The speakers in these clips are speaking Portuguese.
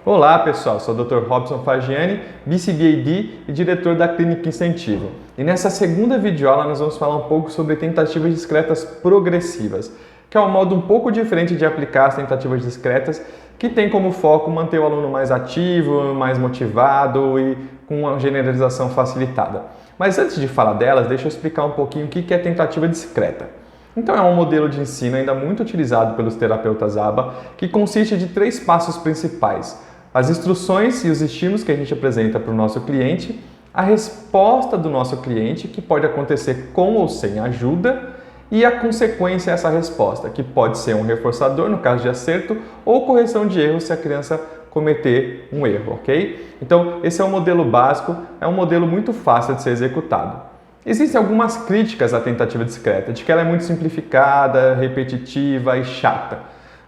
Olá pessoal, sou o Dr. Robson Fagiani, BCBAD e diretor da Clínica Incentivo. E nessa segunda videoaula nós vamos falar um pouco sobre tentativas discretas progressivas, que é um modo um pouco diferente de aplicar as tentativas discretas, que tem como foco manter o aluno mais ativo, mais motivado e com uma generalização facilitada. Mas antes de falar delas, deixa eu explicar um pouquinho o que é tentativa discreta. Então é um modelo de ensino ainda muito utilizado pelos terapeutas ABA, que consiste de 3 passos principais: as instruções e os estímulos que a gente apresenta para o nosso cliente, a resposta do nosso cliente, que pode acontecer com ou sem ajuda, e a consequência dessa resposta, que pode ser um reforçador no caso de acerto ou correção de erro se a criança cometer um erro, ok? Então esse é o modelo básico, é um modelo muito fácil de ser executado. Existem algumas críticas à tentativa discreta, de que ela é muito simplificada, repetitiva e chata.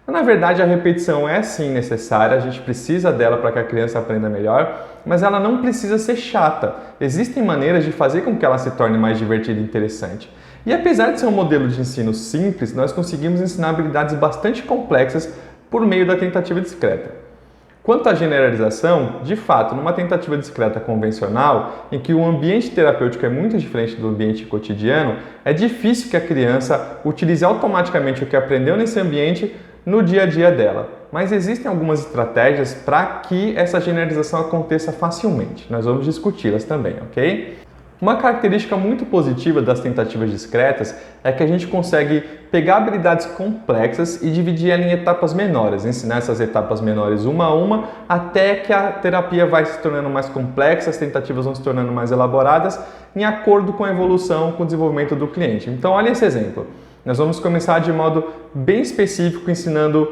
Na verdade, a repetição é sim necessária, a gente precisa dela para que a criança aprenda melhor, mas ela não precisa ser chata. Existem maneiras de fazer com que ela se torne mais divertida e interessante. E apesar de ser um modelo de ensino simples, nós conseguimos ensinar habilidades bastante complexas por meio da tentativa discreta. Quanto à generalização, de fato, numa tentativa discreta convencional, em que o ambiente terapêutico é muito diferente do ambiente cotidiano, é difícil que a criança utilize automaticamente o que aprendeu nesse ambiente no dia a dia dela. Mas existem algumas estratégias para que essa generalização aconteça facilmente. Nós vamos discuti-las também, ok? Uma característica muito positiva das tentativas discretas é que a gente consegue pegar habilidades complexas e dividir ela em etapas menores, ensinar essas etapas menores uma a uma, até que a terapia vai se tornando mais complexa, as tentativas vão se tornando mais elaboradas, em acordo com a evolução, com o desenvolvimento do cliente. Então, olha esse exemplo. Nós vamos começar de modo bem específico, ensinando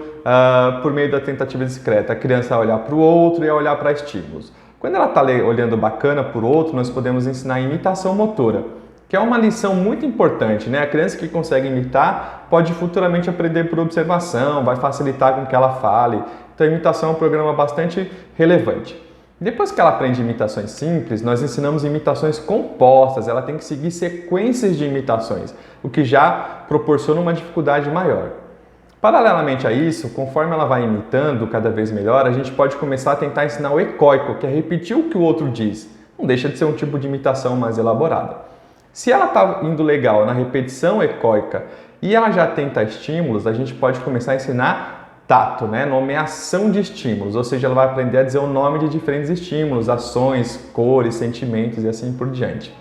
por meio da tentativa discreta a criança a olhar para o outro e a olhar para estímulos. Quando ela está olhando bacana para o outro, nós podemos ensinar imitação motora, que é uma lição muito importante, né? A criança que consegue imitar pode futuramente aprender por observação, vai facilitar com que ela fale. Então a imitação é um programa bastante relevante. Depois que ela aprende imitações simples, nós ensinamos imitações compostas, ela tem que seguir sequências de imitações, o que já proporciona uma dificuldade maior. Paralelamente a isso, conforme ela vai imitando cada vez melhor, a gente pode começar a tentar ensinar o ecoico, que é repetir o que o outro diz. Não deixa de ser um tipo de imitação mais elaborada. Se ela está indo legal na repetição ecoica e ela já tenta estímulos, a gente pode começar a ensinar tato, né? Nomeação de estímulos, ou seja, ela vai aprender a dizer o nome de diferentes estímulos, ações, cores, sentimentos e assim por diante.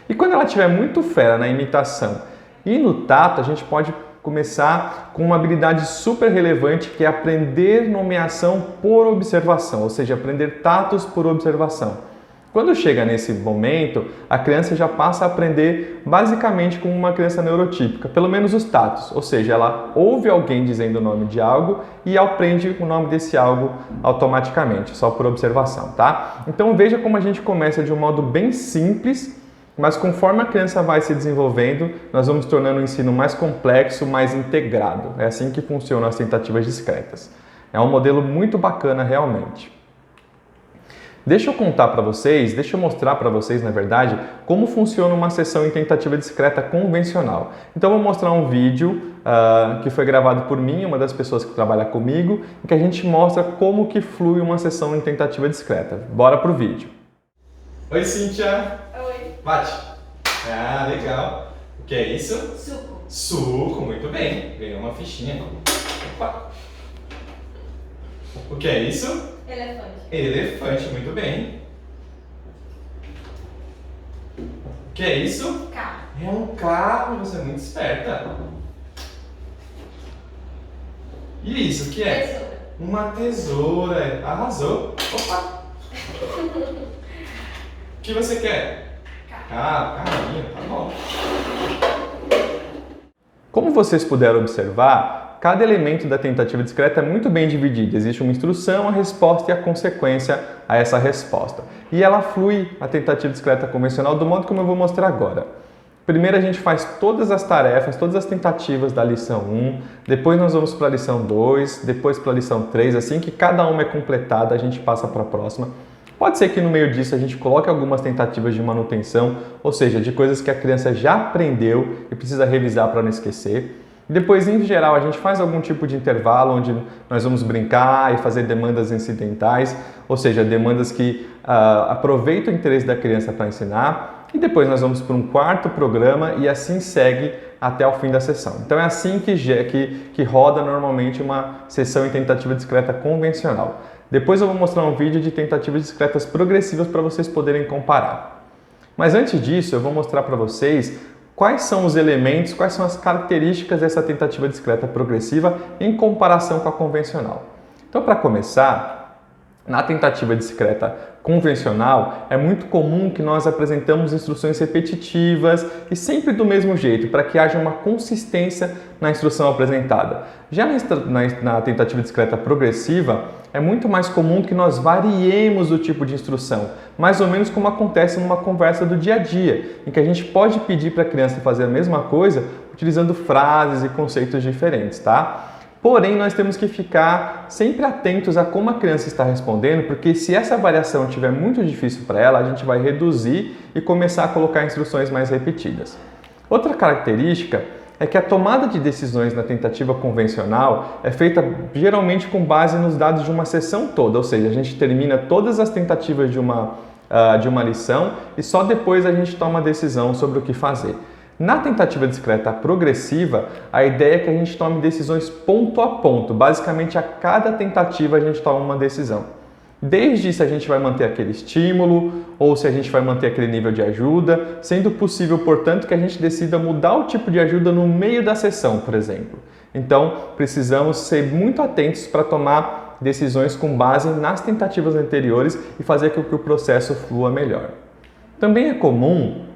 E quando ela tiver muito fera na imitação e no tato, a gente pode começar com uma habilidade super relevante, que é aprender nomeação por observação, ou seja, aprender tatos por observação. Quando chega nesse momento, a criança já passa a aprender basicamente como uma criança neurotípica, pelo menos os tatos, ou seja, ela ouve alguém dizendo o nome de algo e aprende o nome desse algo automaticamente, só por observação, tá? Então veja como a gente começa de um modo bem simples, mas conforme a criança vai se desenvolvendo, nós vamos tornando o ensino mais complexo, mais integrado. É assim que funcionam as tentativas discretas. É um modelo muito bacana realmente. Deixa eu mostrar para vocês, na verdade, como funciona uma sessão em tentativa discreta convencional. Então, eu vou mostrar um vídeo que foi gravado por mim, uma das pessoas que trabalha comigo, em que a gente mostra como que flui uma sessão em tentativa discreta. Bora pro vídeo. Oi, Cíntia. Oi. Bate. Ah, legal. O que é isso? Suco. Suco, muito bem. Ganhou uma fichinha. Opa. O que é isso? Elefante. Elefante, muito bem. O que é isso? Carro. É um carro, você é muito esperta. E isso, o que é? Tesoura. Uma tesoura. Arrasou. Opa. O que você quer? Carrinho, tá bom. Como vocês puderam observar, cada elemento da tentativa discreta é muito bem dividido. Existe uma instrução, a resposta e a consequência a essa resposta. E ela flui a tentativa discreta convencional do modo como eu vou mostrar agora. Primeiro a gente faz todas as tarefas, todas as tentativas da lição 1, depois nós vamos para a lição 2, depois para a lição 3, assim que cada uma é completada a gente passa para a próxima. Pode ser que no meio disso a gente coloque algumas tentativas de manutenção, ou seja, de coisas que a criança já aprendeu e precisa revisar para não esquecer. Depois, em geral, a gente faz algum tipo de intervalo onde nós vamos brincar e fazer demandas incidentais, ou seja, demandas que aproveitam o interesse da criança para ensinar. E depois nós vamos para um quarto programa e assim segue até o fim da sessão. Então é assim que roda normalmente uma sessão em tentativa discreta convencional. Depois eu vou mostrar um vídeo de tentativas discretas progressivas para vocês poderem comparar. Mas antes disso, eu vou mostrar para vocês quais são os elementos, quais são as características dessa tentativa discreta progressiva em comparação com a convencional. Então, para começar, na tentativa discreta convencional, é muito comum que nós apresentamos instruções repetitivas e sempre do mesmo jeito, para que haja uma consistência na instrução apresentada. Já na tentativa discreta progressiva, é muito mais comum que nós variemos o tipo de instrução, mais ou menos como acontece numa conversa do dia a dia, em que a gente pode pedir para a criança fazer a mesma coisa utilizando frases e conceitos diferentes, tá? Porém, nós temos que ficar sempre atentos a como a criança está respondendo, porque se essa variação estiver muito difícil para ela, a gente vai reduzir e começar a colocar instruções mais repetidas. Outra característica é que a tomada de decisões na tentativa convencional é feita geralmente com base nos dados de uma sessão toda, ou seja, a gente termina todas as tentativas de uma lição e só depois a gente toma a decisão sobre o que fazer. Na tentativa discreta progressiva, a ideia é que a gente tome decisões ponto a ponto. Basicamente, a cada tentativa a gente toma uma decisão. Desde se a gente vai manter aquele estímulo ou se a gente vai manter aquele nível de ajuda, sendo possível, portanto, que a gente decida mudar o tipo de ajuda no meio da sessão, por exemplo. Então, precisamos ser muito atentos para tomar decisões com base nas tentativas anteriores e fazer com que o processo flua melhor. Também é comum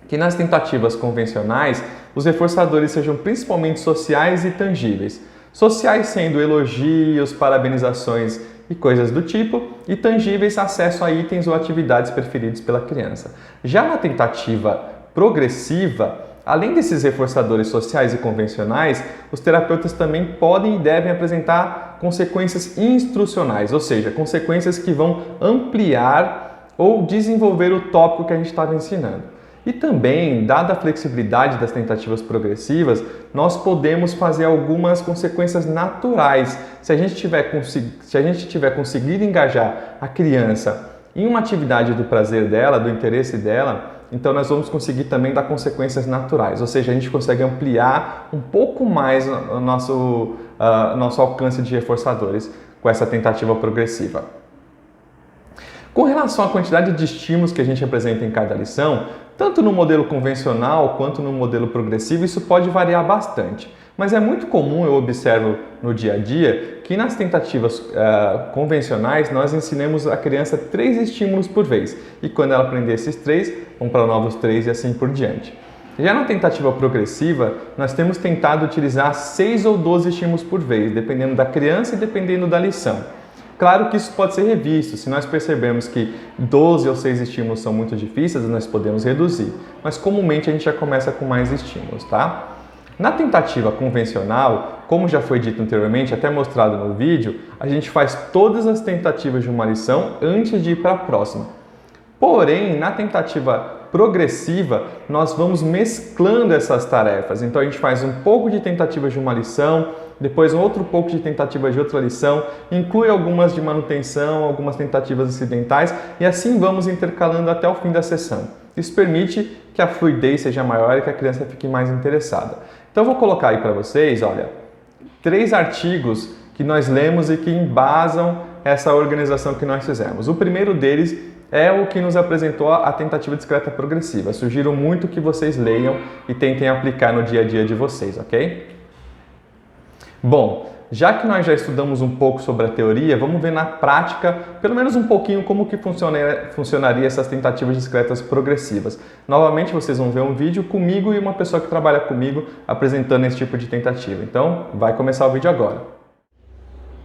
que nas tentativas convencionais os reforçadores sejam principalmente sociais e tangíveis. Sociais sendo elogios, parabenizações e coisas do tipo, e tangíveis acesso a itens ou atividades preferidos pela criança. Já na tentativa progressiva, além desses reforçadores sociais e convencionais, os terapeutas também podem e devem apresentar consequências instrucionais, ou seja, consequências que vão ampliar ou desenvolver o tópico que a gente estava ensinando. E também, dada a flexibilidade das tentativas progressivas, nós podemos fazer algumas consequências naturais. Se a gente tiver conseguido engajar a criança em uma atividade do prazer dela, do interesse dela, então nós vamos conseguir também dar consequências naturais, ou seja, a gente consegue ampliar um pouco mais o nosso alcance de reforçadores com essa tentativa progressiva. Com relação à quantidade de estímulos que a gente apresenta em cada lição, tanto no modelo convencional quanto no modelo progressivo, isso pode variar bastante. Mas é muito comum, eu observo no dia a dia, que nas tentativas convencionais nós ensinamos a criança 3 estímulos por vez. E quando ela aprender esses 3, vamos para novos 3 e assim por diante. Já na tentativa progressiva, nós temos tentado utilizar 6 ou 12 estímulos por vez, dependendo da criança e dependendo da lição. Claro que isso pode ser revisto. Se nós percebemos que 12 ou 6 estímulos são muito difíceis, nós podemos reduzir. Mas comumente a gente já começa com mais estímulos, tá? Na tentativa convencional, como já foi dito anteriormente, até mostrado no vídeo, a gente faz todas as tentativas de uma lição antes de ir para a próxima. Porém, na tentativa progressiva, nós vamos mesclando essas tarefas. Então a gente faz um pouco de tentativas de uma lição, depois um outro pouco de tentativas de outra lição, inclui algumas de manutenção, algumas tentativas incidentais e assim vamos intercalando até o fim da sessão. Isso permite que a fluidez seja maior e que a criança fique mais interessada. Então eu vou colocar aí para vocês, olha, 3 artigos que nós lemos e que embasam essa organização que nós fizemos. O primeiro deles é o que nos apresentou a tentativa discreta progressiva. Sugiro muito que vocês leiam e tentem aplicar no dia a dia de vocês, ok? Bom, já que nós já estudamos um pouco sobre a teoria, vamos ver na prática, pelo menos um pouquinho, como que funcionaria essas tentativas discretas progressivas. Novamente, vocês vão ver um vídeo comigo e uma pessoa que trabalha comigo apresentando esse tipo de tentativa. Então, vai começar o vídeo agora.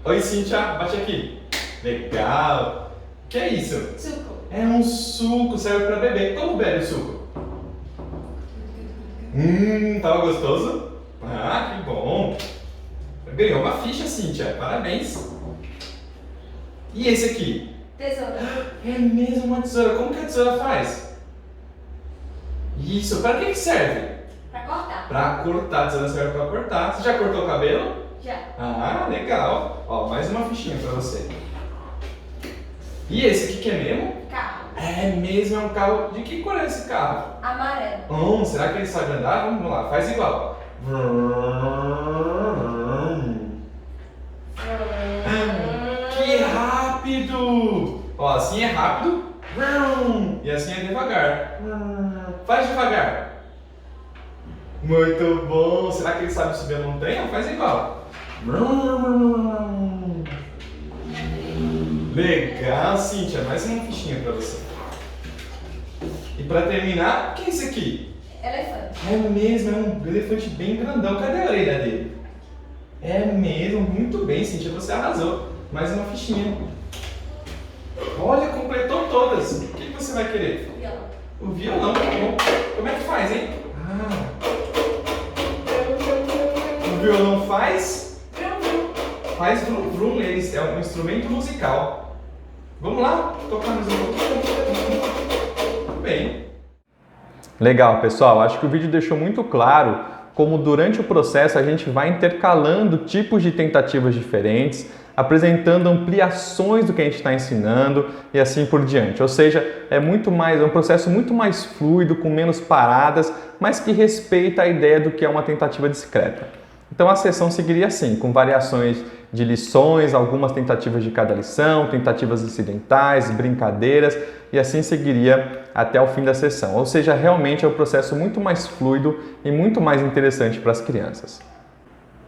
Oi, Cíntia, bate aqui. Legal. O que é isso? Suco. É um suco, serve para beber. Como bebe o suco? Tava gostoso? Ah, que bom. Ganhou uma ficha, Cíntia. Parabéns. E esse aqui? Tesoura. É mesmo uma tesoura. Como que a tesoura faz? Isso. Para que serve? Pra cortar. Pra cortar, tesoura serve pra cortar. Você já cortou o cabelo? Já. Ah, legal. Ó, mais uma fichinha pra você. E esse aqui que é mesmo? Carro. É mesmo, é um carro. De que cor é esse carro? Amarelo. Será que ele sabe andar? Vamos lá, faz igual. Que rápido! Ó, assim é rápido. E assim é devagar. Faz devagar. Muito bom! Será que ele sabe subir a montanha? Faz igual. Legal, Cíntia. Mais uma fichinha pra você. E pra terminar, o que é esse aqui? Elefante. É mesmo, é um elefante bem grandão. Cadê a orelha dele? É mesmo, muito bem, Cíntia, você arrasou. Mais uma fichinha. Olha, completou todas. O que você vai querer? Violão. O violão, tá bom. Como é que faz, hein? O violão faz? Faz vrum vrum, é um instrumento musical. Vamos lá? Tocar mais um pouquinho? Tudo bem. Legal, pessoal. Acho que o vídeo deixou muito claro como durante o processo a gente vai intercalando tipos de tentativas diferentes, apresentando ampliações do que a gente está ensinando e assim por diante. Ou seja, é um processo muito mais fluido, com menos paradas, mas que respeita a ideia do que é uma tentativa discreta. Então a sessão seguiria assim, com variações de lições, algumas tentativas de cada lição, tentativas incidentais, brincadeiras, e assim seguiria até o fim da sessão. Ou seja, realmente é um processo muito mais fluido e muito mais interessante para as crianças.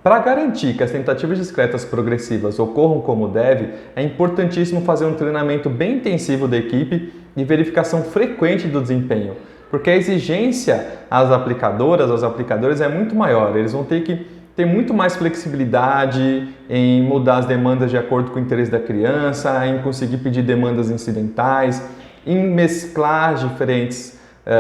Para garantir que as tentativas discretas progressivas ocorram como deve, é importantíssimo fazer um treinamento bem intensivo da equipe e verificação frequente do desempenho, porque a exigência às aplicadoras, aos aplicadores é muito maior. Eles vão ter que ter muito mais flexibilidade em mudar as demandas de acordo com o interesse da criança, em conseguir pedir demandas incidentais, em mesclar diferentes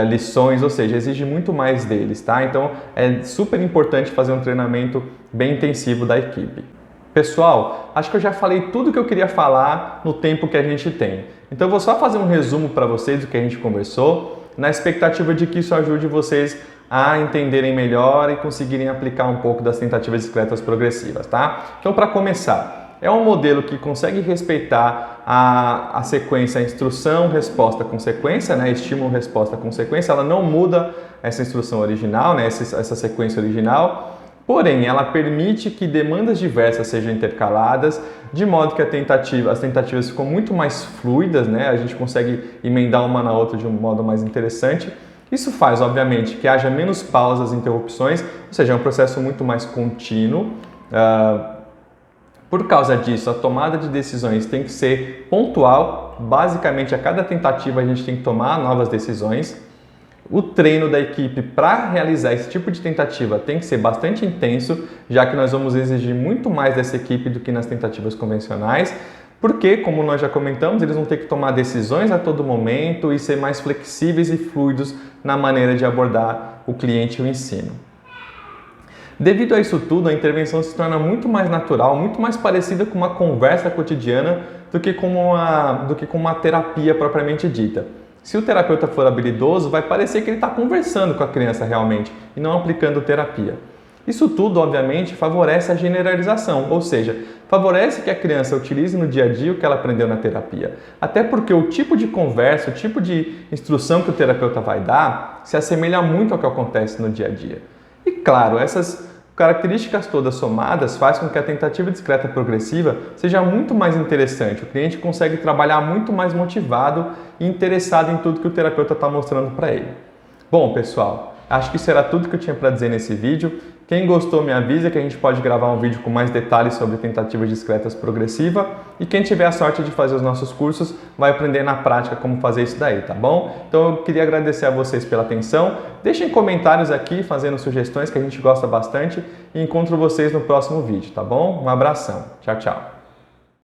lições, ou seja, exige muito mais deles, tá? Então é super importante fazer um treinamento bem intensivo da equipe. Pessoal, acho que eu já falei tudo que eu queria falar no tempo que a gente tem. Então eu vou só fazer um resumo para vocês do que a gente conversou, na expectativa de que isso ajude vocês a entenderem melhor e conseguirem aplicar um pouco das tentativas discretas progressivas, tá? Então, para começar, é um modelo que consegue respeitar a sequência instrução, resposta, consequência, né? Estímulo, resposta, consequência. Ela não muda essa instrução original, né? Essa sequência original. Porém, ela permite que demandas diversas sejam intercaladas, de modo que as tentativas ficam muito mais fluidas, né? A gente consegue emendar uma na outra de um modo mais interessante. Isso faz, obviamente, que haja menos pausas, interrupções, ou seja, é um processo muito mais contínuo. Por causa disso, a tomada de decisões tem que ser pontual. Basicamente, a cada tentativa a gente tem que tomar novas decisões. O treino da equipe para realizar esse tipo de tentativa tem que ser bastante intenso, já que nós vamos exigir muito mais dessa equipe do que nas tentativas convencionais, porque, como nós já comentamos, eles vão ter que tomar decisões a todo momento e ser mais flexíveis e fluidos na maneira de abordar o cliente e o ensino. Devido a isso tudo, a intervenção se torna muito mais natural, muito mais parecida com uma conversa cotidiana do que com uma terapia propriamente dita. Se o terapeuta for habilidoso, vai parecer que ele está conversando com a criança realmente e não aplicando terapia. Isso tudo, obviamente, favorece a generalização, ou seja, favorece que a criança utilize no dia a dia o que ela aprendeu na terapia. Até porque o tipo de conversa, o tipo de instrução que o terapeuta vai dar se assemelha muito ao que acontece no dia a dia. E claro, essas características todas somadas faz com que a tentativa discreta progressiva seja muito mais interessante. O cliente consegue trabalhar muito mais motivado e interessado em tudo que o terapeuta está mostrando para ele. Bom, pessoal, acho que isso era tudo que eu tinha para dizer nesse vídeo. Quem gostou me avisa que a gente pode gravar um vídeo com mais detalhes sobre tentativas discretas progressiva, e quem tiver a sorte de fazer os nossos cursos vai aprender na prática como fazer isso daí, tá bom? Então eu queria agradecer a vocês pela atenção. Deixem comentários aqui fazendo sugestões que a gente gosta bastante e encontro vocês no próximo vídeo, tá bom? Um abração. Tchau, tchau.